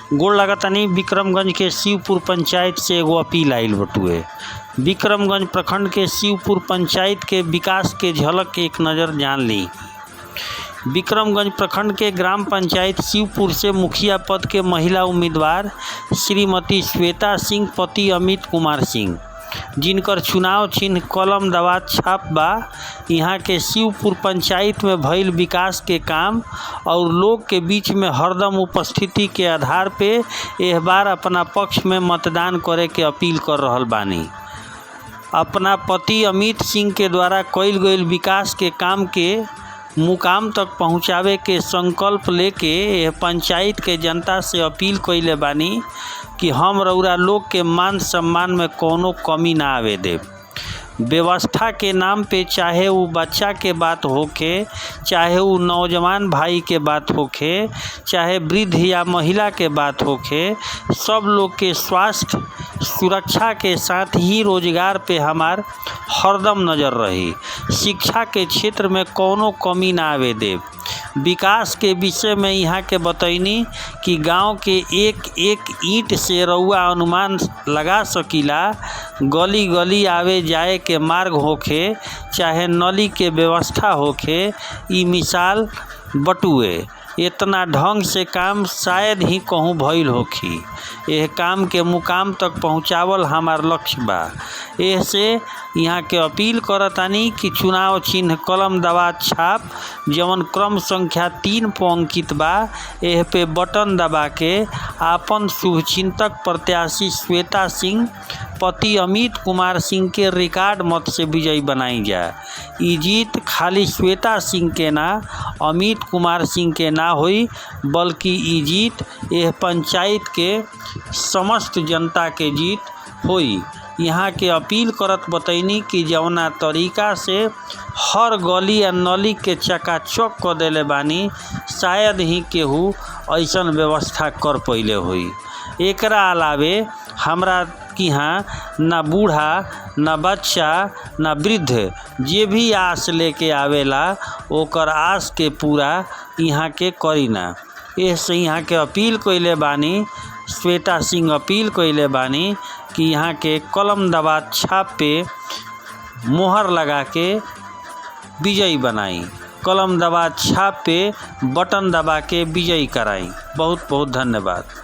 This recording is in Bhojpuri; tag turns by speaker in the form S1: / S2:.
S1: गोड़ लागतानी। विक्रमगंज के शिवपुर पंचायत से एगो अपील आइल बटुए। विक्रमगंज प्रखंड के शिवपुर पंचायत के विकास के झलक के एक नज़र जान ली। विक्रमगंज प्रखंड के ग्राम पंचायत शिवपुर से मुखिया पद के महिला उम्मीदवार श्रीमती श्वेता सिंह पति अमित कुमार सिंह, जिनकर चुनाव चिन्ह कलम दवात छाप बा, यहाँ के शिवपुर पंचायत में भइल विकास के काम और लोग के बीच में हरदम उपस्थिति के आधार पे एह बार अपना पक्ष में मतदान करे के अपील कर रहल बानी। अपना पति अमित सिंह के द्वारा कइल गइल विकास के काम के मुकाम तक पहुँचावे के संकल्प लेके यह पंचायत के जनता से अपील कइले बानी कि हम रउरा लोग के मान सम्मान में कोनो कमी ना आवे देब। व्यवस्था के नाम पे चाहे वो बच्चा के बात होखे, चाहे वो नौजवान भाई के बात होखे, चाहे वृद्ध या महिला के बात होखे, सब लोग के स्वास्थ्य सुरक्षा के साथ ही रोजगार पे हमार हरदम नज़र रही। शिक्षा के क्षेत्र में कोनो कमी ना आवे देब। विकास के विषय में यहाँ के बतैनी कि गांव के एक एक ईंट से रउआ अनुमान लगा सकीला गली गली आवे जाए के मार्ग होखे, चाहे नली के व्यवस्था होखे, ई मिसाल बटुए। इतना ढंग से काम शायद ही कहूँ भइल होखी। यह काम के मुकाम तक पहुँचावल हमार लक्ष्य बा। एह से यहाँ के अपील करतानी कि चुनाव चिन्ह कलम दवात छाप जवन क्रम संख्या 3 पर अंकित बा, एह पे बटन दबा के आपन शुभचिंतक प्रत्याशी श्वेता सिंह पति अमित कुमार सिंह के रिकॉर्ड मत से विजयी बनाई जाए। ई जीत खाली श्वेता सिंह के ना, अमित कुमार सिंह के ना होई, बल्कि ई जीत यह पंचायत के समस्त जनता के जीत होई। यहाँ के अपील करत बतैनी कि जवना तरीका से हर गली या नली के चकाचक कर देले बानी, शायद ही केहू ऐसन व्यवस्था कर पइले होई। एकरा अलावे हमरा यहाँ ना बूढ़ा, ना बच्चा, ना वृद्ध जे भी आस लेके आवेला ओकर आस के पूरा यहाँ के करी ना। ऐसे यहाँ के अपील कइले बानी, श्वेता सिंह अपील कइले बानी कि यहाँ के कलम दबात छाप पे मोहर लगा के विजयी बनाई, कलम दबात छाप पे बटन दबा के विजयी कराई। बहुत बहुत धन्यवाद।